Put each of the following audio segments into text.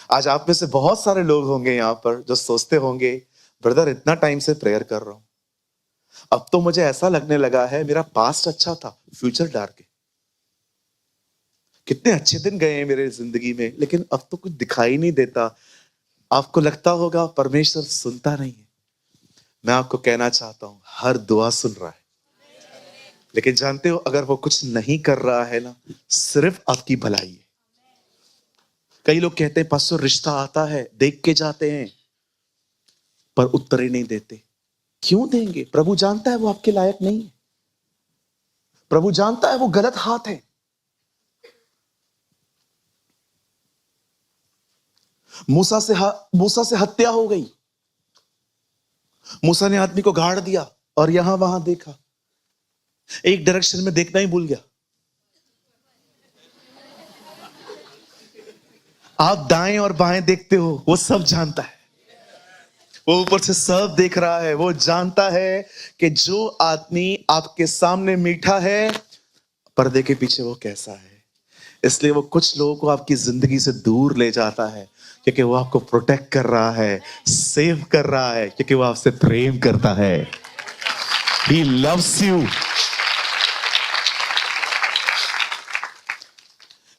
आज आप में से बहुत सारे लोग होंगे यहाँ पर जो सोचते होंगे, ब्रदर इतना टाइम से प्रेयर कर रहा हूं, अब तो मुझे ऐसा लगने लगा है मेरा पास्ट अच्छा था, फ्यूचर डार्क है। कितने अच्छे दिन गए हैं मेरे जिंदगी में, लेकिन अब तो कुछ दिखाई नहीं देता। आपको लगता होगा परमेश्वर सुनता नहीं है। मैं आपको कहना चाहता हूं, हर दुआ सुन रहा है। लेकिन जानते हो, अगर वो कुछ नहीं कर रहा है ना, सिर्फ आपकी भलाई है। कई लोग कहते हैं पास्टर रिश्ता आता है, देख के जाते हैं, पर उत्तर ही नहीं देते। क्यों देंगे? प्रभु जानता है वो आपके लायक नहीं है। प्रभु जानता है वो गलत हाथ है। मूसा से हत्या हो गई। मूसा ने आदमी को गाड़ दिया और यहां वहां देखा, एक डायरेक्शन में देखना ही भूल गया। आप दाएं और बाएं देखते हो, वो सब जानता है। वो ऊपर से सब देख रहा है। वो जानता है कि जो आदमी आपके सामने मीठा है, पर्दे के पीछे वो कैसा है। इसलिए वो कुछ लोगों को आपकी जिंदगी से दूर ले जाता है, क्योंकि वो आपको प्रोटेक्ट कर रहा है, सेव कर रहा है, क्योंकि वो आपसे प्रेम करता है। He loves you.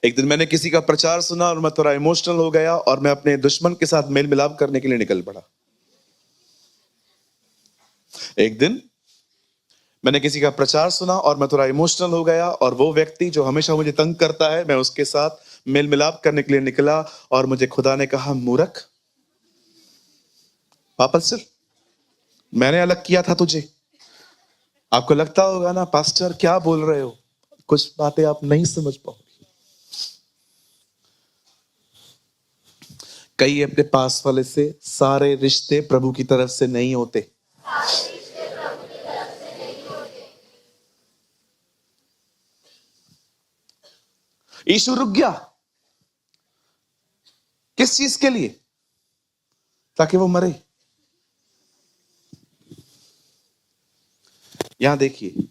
एक दिन मैंने किसी का प्रचार सुना और मैं थोड़ा इमोशनल हो गया और मैं अपने दुश्मन के साथ मेल मिलाप करने के लिए निकल पड़ा। एक दिन मैंने किसी का प्रचार सुना और मैं थोड़ा इमोशनल हो गया, और वो व्यक्ति जो हमेशा मुझे तंग करता है, मैं उसके साथ मेल मिलाप करने के लिए निकला। और मुझे खुदा ने कहा, मूर्ख, वापस चल, मैंने अलग किया था तुझे। आपको लगता होगा ना, पास्टर क्या बोल रहे हो, कुछ बातें आप नहीं समझ पाओगे। कई अपने पास वाले से, सारे रिश्ते प्रभु की तरफ से नहीं होते। यीशु रुक गया, किस चीज के लिए? ताकि वो मरे। यहां देखिए,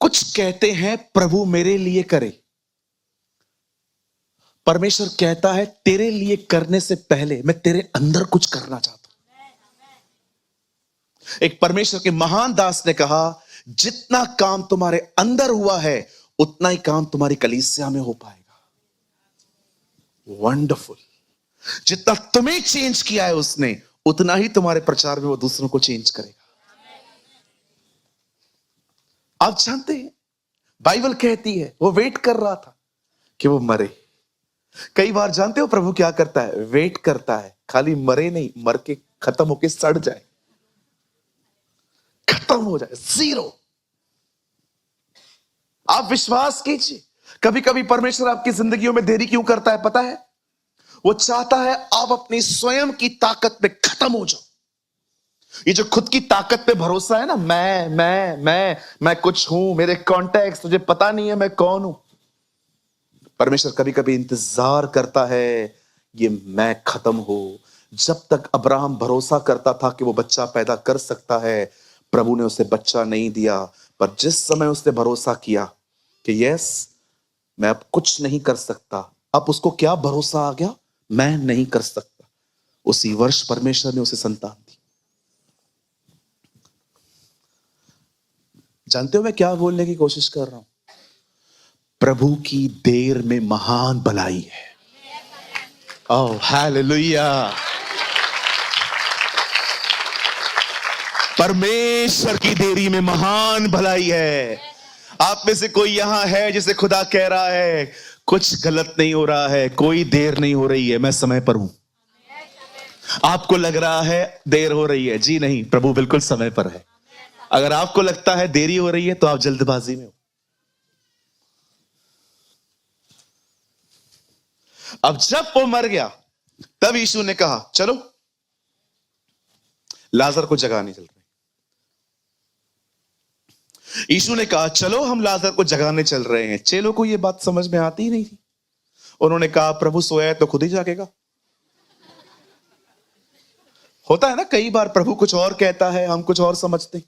कुछ कहते हैं प्रभु मेरे लिए करे। परमेश्वर कहता है तेरे लिए करने से पहले मैं तेरे अंदर कुछ करना चाहता हूं। एक परमेश्वर के महान दास ने कहा, जितना काम तुम्हारे अंदर हुआ है, उतना ही काम तुम्हारी कलीसिया में हो पाएगा। वंडरफुल। जितना तुम्हें चेंज किया है उसने, उतना ही तुम्हारे प्रचार में वो दूसरों को चेंज करेगा। आप जानते हैं, बाइबल कहती है वो वेट कर रहा था कि वो मरे। कई बार जानते हो प्रभु क्या करता है? वेट करता है, खाली मरे नहीं, मर के खत्म होके सड़ जाए, खत्म हो जाए, जीरो। आप विश्वास कीजिए, कभी कभी परमेश्वर आपकी जिंदगियों में देरी क्यों करता है पता है? वो चाहता है आप अपनी स्वयं की ताकत पे खत्म हो जाओ। ये जो खुद की ताकत पे भरोसा है ना, मैं कुछ हूं, मेरे कॉन्टैक्ट, तुझे पता नहीं है मैं कौन हूं। परमेश्वर कभी कभी इंतजार करता है ये मैं खत्म हो। जब तक अब्राहम भरोसा करता था कि वो बच्चा पैदा कर सकता है, प्रभु ने उसे बच्चा नहीं दिया। पर जिस समय उसने भरोसा किया कि यस, मैं अब कुछ नहीं कर सकता, अब उसको क्या भरोसा आ गया? मैं नहीं कर सकता। उसी वर्ष परमेश्वर ने उसे संतान दी। जानते हो मैं क्या बोलने की कोशिश कर रहा हूं? प्रभु की देर में महान भलाई है। Oh hallelujah. परमेश्वर की देरी में महान भलाई है। आप में से कोई यहां है जिसे खुदा कह रहा है कुछ गलत नहीं हो रहा है, कोई देर नहीं हो रही है, मैं समय पर हूं। आपको लग रहा है देर हो रही है, जी नहीं, प्रभु बिल्कुल समय पर है। अगर आपको लगता है देरी हो रही है तो आप जल्दबाजी में हो। अब जब वो मर गया, तब यीशु ने कहा चलो लाजर को जगाने चल रहे। यीशु ने कहा चलो हम लाजर को जगाने चल रहे हैं। चेलों को यह बात समझ में आती ही नहीं थी। उन्होंने कहा प्रभु सोया है तो खुद ही जागेगा। होता है ना, कई बार प्रभु कुछ और कहता है, हम कुछ और समझते।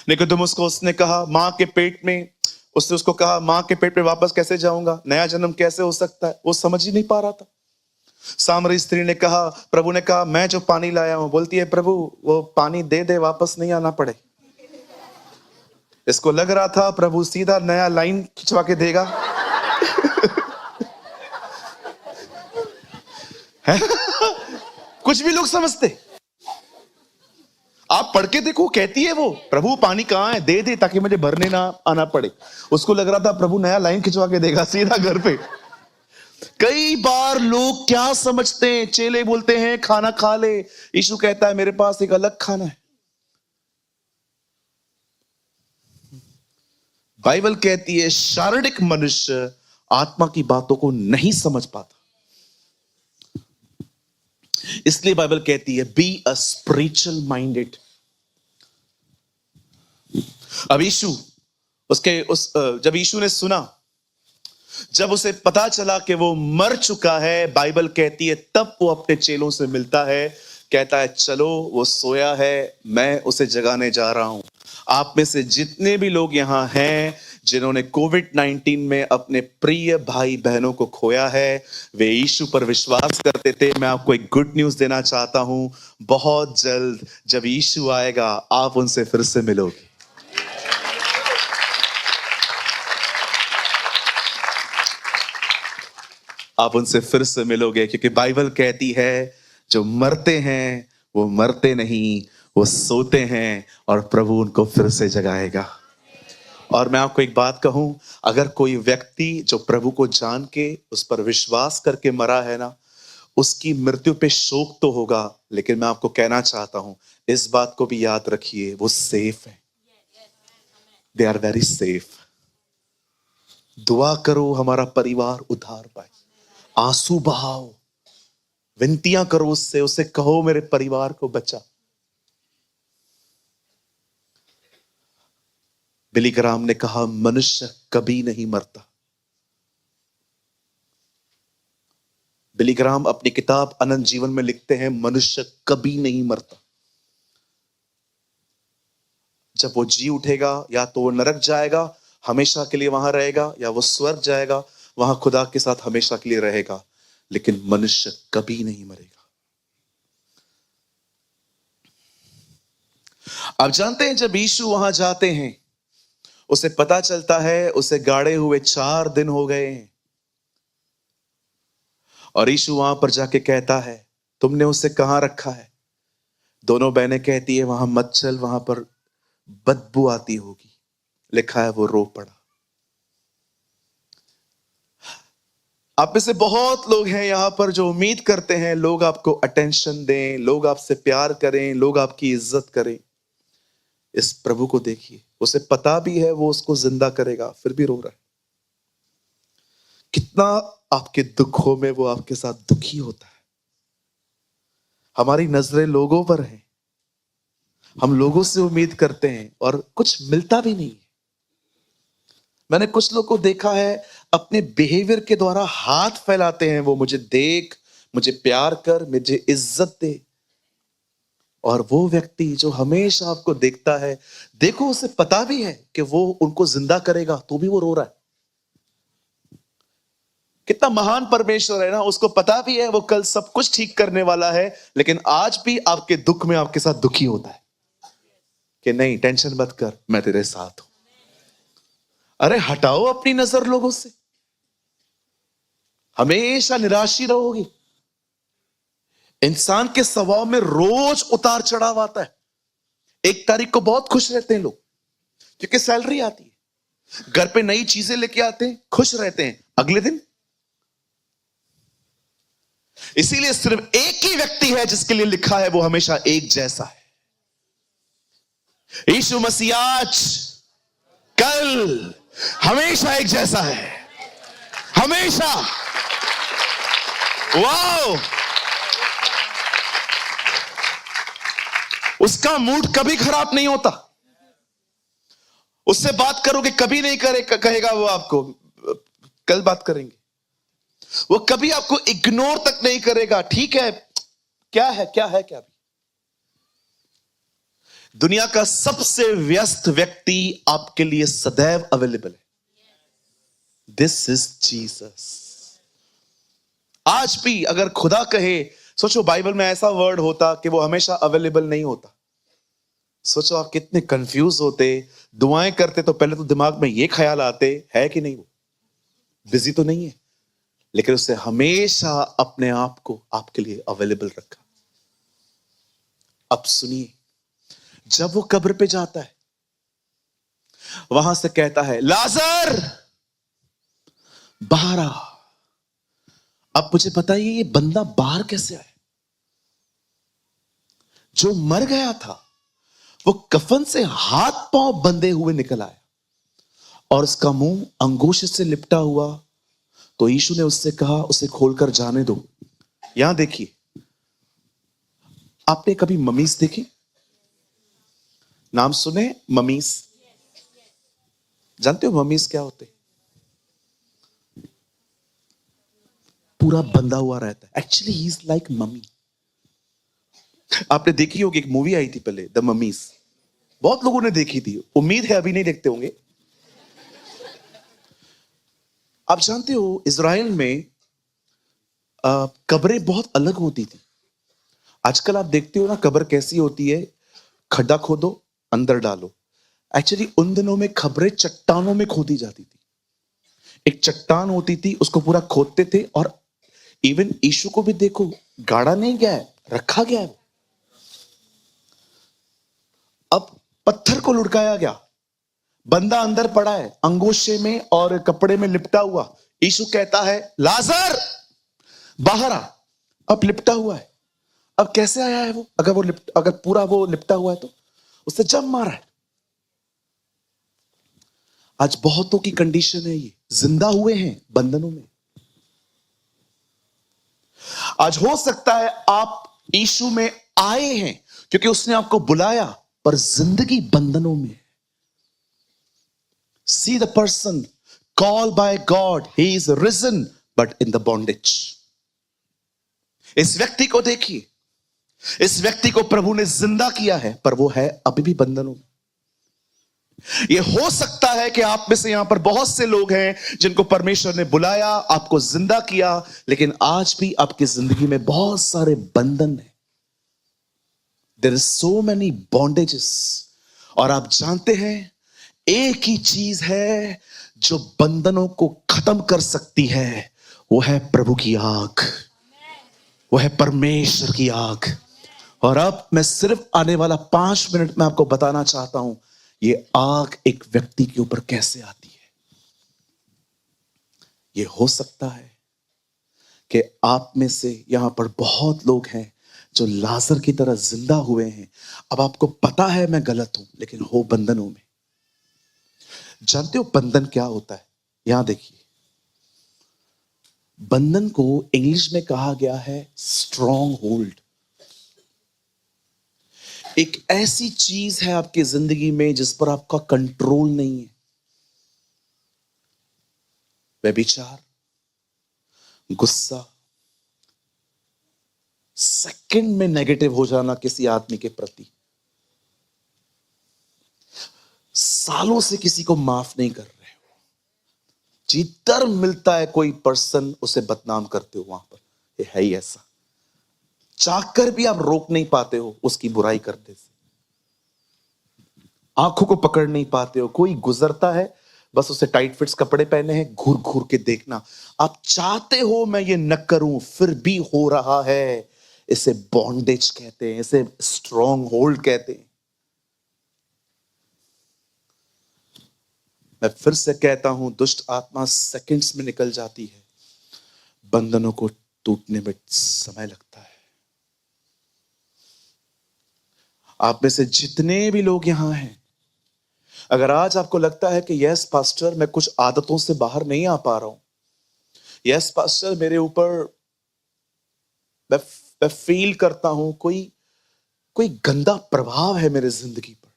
निकोदेमुस को उसने कहा मां के पेट में उसने उसको कहा, मां के पेट में वापस कैसे जाऊंगा, नया जन्म कैसे हो सकता है? वो समझ ही नहीं पा रहा था। सामरी स्त्री ने कहा, प्रभु ने कहा, मैं जो पानी लाया हूं। बोलती है, प्रभु वो पानी दे दे, वापस नहीं आना पड़े। इसको लग रहा था प्रभु सीधा नया लाइन खिंचवा के देगा। कुछ भी लोग समझते। आप पढ़ के देखो, कहती है वो, प्रभु पानी कहां है, दे दे ताकि मुझे भरने ना आना पड़े। उसको लग रहा था प्रभु नया लाइन खिंचवा के देगा सीधा घर पे। कई बार लोग क्या समझते हैं, चेले बोलते हैं खाना खा ले, यीशु कहता है मेरे पास एक अलग खाना है। बाइबल कहती है शारीरिक मनुष्य आत्मा की बातों को नहीं समझ पाता, इसलिए बाइबल कहती है बी अ स्पिरिचुअल माइंडेड। अब यीशु जब यीशु ने सुना, जब उसे पता चला कि वो मर चुका है, बाइबल कहती है तब वो अपने चेलों से मिलता है, कहता है चलो वो सोया है, मैं उसे जगाने जा रहा हूं। आप में से जितने भी लोग यहां हैं जिन्होंने कोविड-19 में अपने प्रिय भाई बहनों को खोया है, वे यीशु पर विश्वास करते थे, मैं आपको एक गुड न्यूज देना चाहता हूं, बहुत जल्द जब यीशु आएगा आप उनसे फिर से मिलोगे। आप उनसे फिर से मिलोगे, क्योंकि बाइबल कहती है जो मरते हैं वो मरते नहीं, वो सोते हैं और प्रभु उनको फिर से जगाएगा। और मैं आपको एक बात कहूं, अगर कोई व्यक्ति जो प्रभु को जान के उस पर विश्वास करके मरा है ना, उसकी मृत्यु पे शोक तो होगा, लेकिन मैं आपको कहना चाहता हूं इस बात को भी याद रखिए, वो सेफ है। They are very safe. दुआ करो हमारा परिवार उद्धार पाए, आंसू बहाओ, विनतियां करो उससे, उसे कहो मेरे परिवार को बचा। बिली ग्राहम ने कहा मनुष्य कभी नहीं मरता। बिली ग्राहम अपनी किताब अनंत जीवन में लिखते हैं मनुष्य कभी नहीं मरता। जब वो जी उठेगा या तो वो नरक जाएगा, हमेशा के लिए वहां रहेगा, या वो स्वर्ग जाएगा, वहां खुदा के साथ हमेशा के लिए रहेगा, लेकिन मनुष्य कभी नहीं मरेगा। आप जानते हैं जब यीशु वहां जाते हैं, उसे पता चलता है उसे गाड़े हुए 4 दिन हो गए हैं, और यीशु वहां पर जाके कहता है तुमने उसे कहां रखा है? दोनों बहनें कहती है वहां मत चल, वहां पर बदबू आती होगी। लिखा है वो रो पड़ा। आप में से बहुत लोग हैं यहां पर जो उम्मीद करते हैं लोग आपको अटेंशन दें, लोग आपसे प्यार करें, लोग आपकी इज्जत करें। इस प्रभु को देखिए, उसे पता भी है वो उसको जिंदा करेगा, फिर भी रो रहा है। कितना आपके दुखों में वो आपके साथ दुखी होता है। हमारी नजरें लोगों पर हैं, हम लोगों से उम्मीद करते हैं और कुछ मिलता भी नहीं है। मैंने कुछ लोगों को देखा है अपने बिहेवियर के द्वारा हाथ फैलाते हैं, वो मुझे देख, मुझे प्यार कर, मुझे इज्जत दे। और वो व्यक्ति जो हमेशा आपको देखता है, देखो उसे पता भी है कि वो उनको जिंदा करेगा, तो भी वो रो रहा है। कितना महान परमेश्वर है ना, उसको पता भी है वो कल सब कुछ ठीक करने वाला है, लेकिन आज भी आपके दुख में आपके साथ दुखी होता है कि नहीं टेंशन मत कर, मैं तेरे साथ हूं। अरे हटाओ अपनी नजर लोगों से, हमेशा निराशी रहोगी। इंसान के स्वभाव में रोज उतार चढ़ाव आता है। 1 तारीख को बहुत खुश रहते हैं लोग क्योंकि सैलरी आती है, घर पे नई चीजें लेके आते हैं, खुश रहते हैं। अगले दिन इसीलिए सिर्फ एक ही व्यक्ति है जिसके लिए लिखा है वो हमेशा एक जैसा है। यीशु मसीह आज कल हमेशा एक जैसा है, हमेशा। वाओ, उसका मूड कभी खराब नहीं होता। उससे बात करोगे कभी नहीं कहेगा वो आपको कल बात करेंगे। वो कभी आपको इग्नोर तक नहीं करेगा। ठीक है, क्या है क्या है क्या भी। दुनिया का सबसे व्यस्त व्यक्ति आपके लिए सदैव अवेलेबल है। This is Jesus. आज भी अगर खुदा कहे, सोचो बाइबल में ऐसा वर्ड होता कि वो हमेशा अवेलेबल नहीं होता, सोचो आप कितने कंफ्यूज होते, दुआएं करते तो पहले तो दिमाग में ये ख्याल आते है कि नहीं वो बिजी तो नहीं है, लेकिन उसने हमेशा अपने आप को आपके लिए अवेलेबल रखा। अब सुनिए, जब वो कब्र पे जाता है, वहां से कहता है लाजर बाहर आ। अब मुझे बताइए ये बंदा बाहर कैसे आया? जो मर गया था वो कफन से हाथ पांव बंधे हुए निकल आया और उसका मुंह अंगूठे से लिपटा हुआ। तो यीशु ने उससे कहा उसे खोलकर जाने दो। यहां देखिए, आपने कभी ममीज देखी? नाम सुने ममीज? जानते हो ममीज क्या होते? पूरा बंधा हुआ रहता है। Actually he is like mummy. आपने देखी होगी, एक मूवी आई थी पहले, द ममीज, बहुत लोगों ने देखी थी, उम्मीद है अभी नहीं देखते होंगे। आप जानते हो इजराइल में कब्रें बहुत अलग होती थी। आजकल आप देखते हो ना कब्र कैसी होती है, खड्डा खोदो अंदर डालो। एक्चुअली उन दिनों में कब्रें चट्टानों में खोदी जाती थी। एक चट्टान होती थी, उसको पूरा खोदते थे, और इवन यीशु को भी देखो, गाड़ा नहीं गया है, रखा गया है। अब पत्थर को लुढ़काया गया, बंदा अंदर पड़ा है अंगोछे में और कपड़े में लिपटा हुआ। यीशु कहता है लाजर बाहर आ। अब लिपटा हुआ है, अब कैसे आया है वो? अगर पूरा वो लिपटा हुआ है तो उससे जम मारा है। आज बहुतों की कंडीशन है ये, जिंदा हुए हैं बंधनों में। आज हो सकता है आप यीशु में आए हैं क्योंकि उसने आपको बुलाया, पर जिंदगी बंधनों में। See the person called by God, he is risen but in the bondage. इस व्यक्ति को देखिए, इस व्यक्ति को प्रभु ने जिंदा किया है, पर वो है अभी भी बंधनों में। ये हो सकता है कि आप में से यहां पर बहुत से लोग हैं जिनको परमेश्वर ने बुलाया, आपको जिंदा किया, लेकिन आज भी आपकी जिंदगी में बहुत सारे बंधन हैं। There is so many bondages। और आप जानते हैं एक ही चीज है जो बंधनों को खत्म कर सकती है, वो है प्रभु की आग, वो है परमेश्वर की आग। और अब मैं सिर्फ आने वाला 5 मिनट में आपको बताना चाहता हूं ये आग एक व्यक्ति के ऊपर कैसे आती है। ये हो सकता है कि आप में से यहां पर बहुत लोग हैं जो लाजर की तरह जिंदा हुए हैं। अब आपको पता है मैं गलत हूं, लेकिन हो बंधनों में। जानते हो बंधन क्या होता है? यहां देखिए, बंधन को इंग्लिश में कहा गया है स्ट्रॉन्ग होल्ड। एक ऐसी चीज है आपकी जिंदगी में जिस पर आपका कंट्रोल नहीं है। व्यभिचार, गुस्सा, सेकंड में नेगेटिव हो जाना किसी आदमी के प्रति, सालों से किसी को माफ नहीं कर रहे हो, जिधर मिलता है कोई पर्सन उसे बदनाम करते हो। वहां पर ये है ही ऐसा, चाहकर भी आप रोक नहीं पाते हो उसकी बुराई करने से, आंखों को पकड़ नहीं पाते हो। कोई गुजरता है, बस उसे टाइट फिट्स कपड़े पहने हैं, घूर घूर के देखना। आप चाहते हो मैं ये न करूं, फिर भी हो रहा है। इसे बॉन्डेज कहते हैं, इसे स्ट्रॉन्ग होल्ड कहते हैं। मैं फिर से कहता हूं, दुष्ट आत्मा सेकंड्स में निकल जाती है, बंधनों को टूटने में समय लगता है। आप में से जितने भी लोग यहां हैं, अगर आज आपको लगता है कि यस पास्टर मैं कुछ आदतों से बाहर नहीं आ पा रहा हूं, यस पास्टर मेरे ऊपर मैं फील करता हूं कोई गंदा प्रभाव है मेरे जिंदगी पर।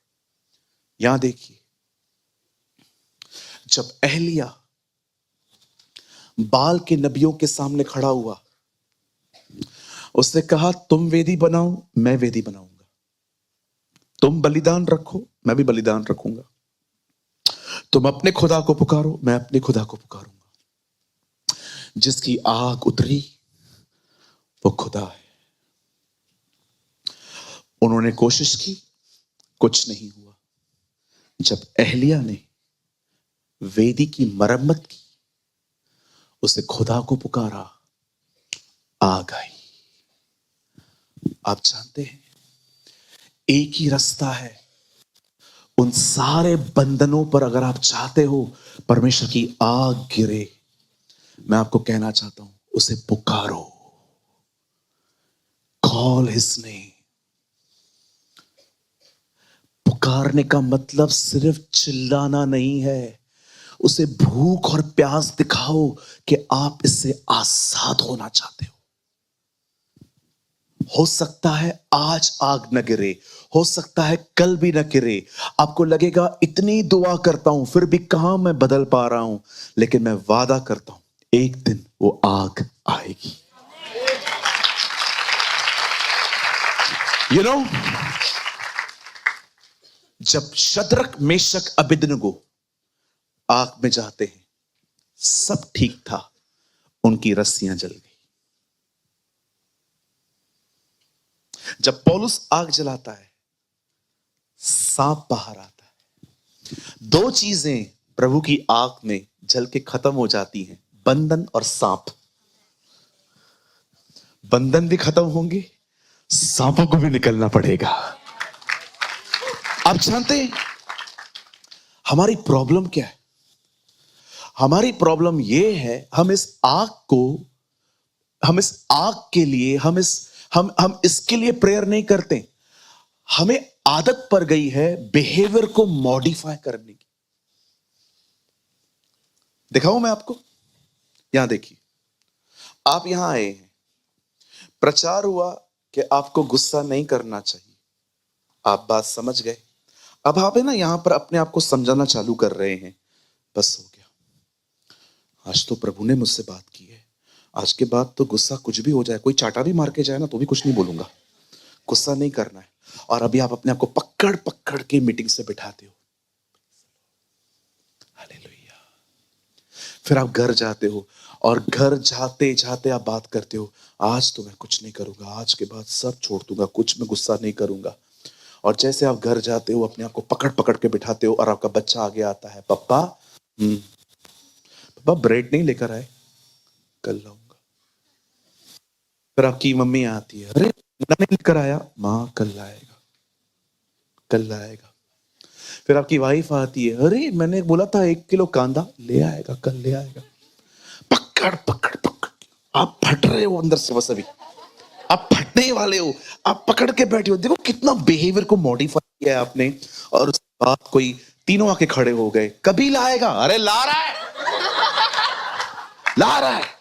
यहां देखिए, जब एलिया बाल के नबियों के सामने खड़ा हुआ, उसने कहा तुम वेदी बनाओ मैं वेदी बनाऊंगा, तुम बलिदान रखो मैं भी बलिदान रखूंगा, तुम अपने खुदा को पुकारो मैं अपने खुदा को पुकारूंगा। जिसकी आग उतरी वो खुदा है। उन्होंने कोशिश की, कुछ नहीं हुआ। जब एलिय्याह ने वेदी की मरम्मत की, उसे खुदा को पुकारा, आग आई। आप जानते हैं एक ही रास्ता है उन सारे बंधनों पर। अगर आप चाहते हो परमेश्वर की आग गिरे, मैं आपको कहना चाहता हूं, उसे पुकारो। Call his name. पुकारने का मतलब सिर्फ चिल्लाना नहीं है। उसे भूख और प्यास दिखाओ कि आप इससे आजाद होना चाहते हो। हो सकता है आज आग न गिरे, हो सकता है कल भी न गिरे। आपको लगेगा इतनी दुआ करता हूं फिर भी कहां मैं बदल पा रहा हूं, लेकिन मैं वादा करता हूं एक दिन वो आग आएगी। यू नो, जब शद्रक मेशक अबेदनगो आग में जाते हैं, सब ठीक था, उनकी रस्सियां जल गई। जब पौलुस आग जलाता है, सांप बाहर आता है। दो चीजें प्रभु की आग में जल के खत्म हो जाती हैं, बंधन और सांप। बंधन भी खत्म होंगे, सांपों को भी निकलना पड़ेगा। आप जानते हैं हमारी प्रॉब्लम क्या है? हमारी प्रॉब्लम यह है, हम इस आग के लिए, हम इसके लिए प्रेयर नहीं करते। हमें आदत पड़ गई है बिहेवियर को मॉडिफाई करने की। दिखाऊं मैं आपको? यहां देखिए, आप यहां आए हैं, प्रचार हुआ कि आपको गुस्सा नहीं करना चाहिए, आप बात समझ गए। अब आप है ना यहां पर अपने आप को समझाना चालू कर रहे हैं, बस हो गया, आज तो प्रभु ने मुझसे बात की है, आज के बाद तो गुस्सा कुछ भी हो जाए, कोई चाटा भी मार के जाए ना तो भी कुछ नहीं बोलूंगा, गुस्सा नहीं करना है। और अभी आप अपने आप को पकड़ पकड़ के मीटिंग से बिठाते हो। हालेलुया। फिर आप घर जाते हो और घर जाते जाते आप बात करते हो, आज तो मैं कुछ नहीं करूंगा, आज के बाद सब छोड़ दूंगा, कुछ मैं गुस्सा नहीं करूंगा। और जैसे आप घर जाते हो अपने आप को पकड़ पकड़ के बिठाते हो और आपका बच्चा आगे आता है, पापा पापा ब्रेड नहीं लेकर आए, कल लाऊंगा। फिर आपकी मम्मी आती है, अरे नहीं लेकर आया, माँ कल लाएगा, कल लाएगा। फिर आपकी वाइफ आती है, अरे मैंने बोला था 1 किलो कांदा ले आएगा, कल ले आएगा। पकड़ पकड़ पकड़, आप फट रहे हो अंदर से, बस अभी आप फटने वाले हो, आप पकड़ के बैठे हो। देखो कितना बिहेवियर को मॉडिफाई किया है आपने। और उसके बाद कोई तीनों आके खड़े हो गए, कभी लाएगा, अरे ला रहा है, ला रहा है।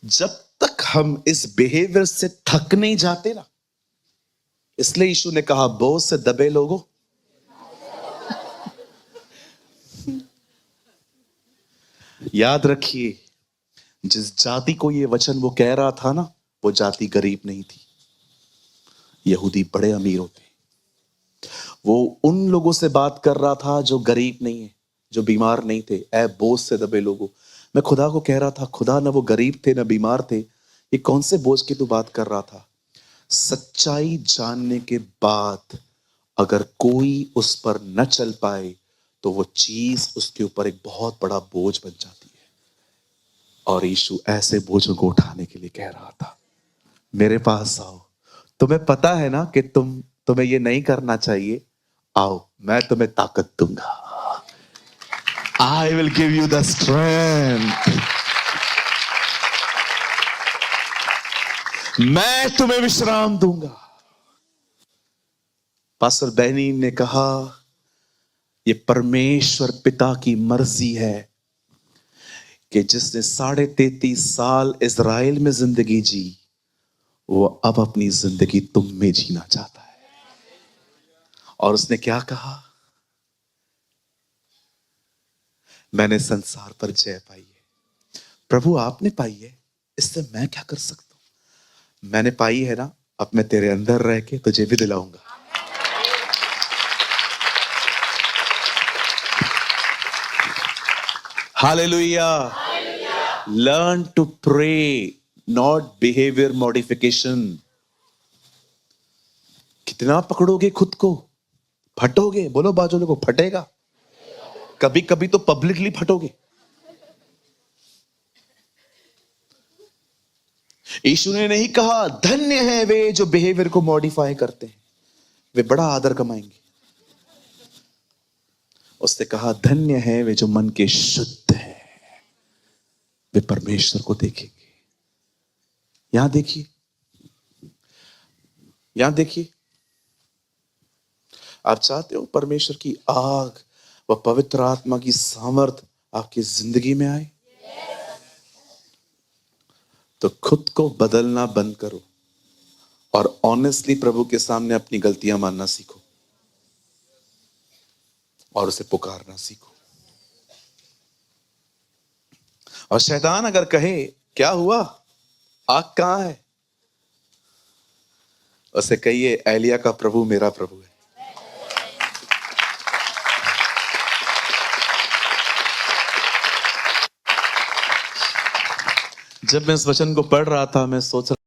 जब तक हम इस बिहेवियर से थक नहीं जाते ना, इसलिए यीशु ने कहा बोझ से दबे लोगों, याद रखिए जिस जाति को ये वचन वो कह रहा था ना, वो जाति गरीब नहीं थी। यहूदी बड़े अमीर होते, वो उन लोगों से बात कर रहा था जो गरीब नहीं है, जो बीमार नहीं थे। ऐ बोझ से दबे लोगों, मैं खुदा को कह रहा था, खुदा ना वो गरीब थे ना बीमार थे, ये कौन से बोझ की तू बात कर रहा था? सच्चाई जानने के बाद अगर कोई उस पर न चल पाए तो वो चीज उसके ऊपर एक बहुत बड़ा बोझ बन जाती है। और यीशु ऐसे बोझों को उठाने के लिए कह रहा था, मेरे पास आओ। तुम्हें पता है ना कि तुम्हें ये नहीं करना चाहिए, आओ मैं तुम्हें ताकत दूंगा। I will give you the strength. मैं तुम्हें विश्राम दूंगा। पास्टर बैनी ने कहा, ये परमेश्वर पिता की मर्जी है कि जिसने 33.5 साल इज़राइल में जिंदगी जी, वो अब अपनी जिंदगी तुम में जीना चाहता है। और उसने क्या कहा? मैंने संसार पर जय पाई है। प्रभु आपने पाई है, इससे मैं क्या कर सकता हूं? मैंने पाई है ना, अब मैं तेरे अंदर रह के तुझे भी दिलाऊंगा। Hallelujah. Learn to pray, not behaviour modification. कितना पकड़ोगे खुद को, फटोगे। बोलो बाजू को, फटेगा। कभी कभी तो पब्लिकली फटोगे। यीशु ने नहीं कहा धन्य है वे जो बिहेवियर को मॉडिफाई करते हैं, वे बड़ा आदर कमाएंगे। उसने कहा धन्य है वे जो मन के शुद्ध हैं, वे परमेश्वर को देखेंगे। यहां देखिए, यहां देखिए, आप चाहते हो परमेश्वर की आग व पवित्र आत्मा की सामर्थ आपकी जिंदगी में आए, तो खुद को बदलना बंद करो और ऑनेस्टली प्रभु के सामने अपनी गलतियां मानना सीखो और उसे पुकारना सीखो। और शैतान अगर कहे क्या हुआ, आग कहां है, उसे कहिए एलिया का प्रभु मेरा प्रभु है। जब मैं इस वचन को पढ़ रहा था, मैं सोच रहा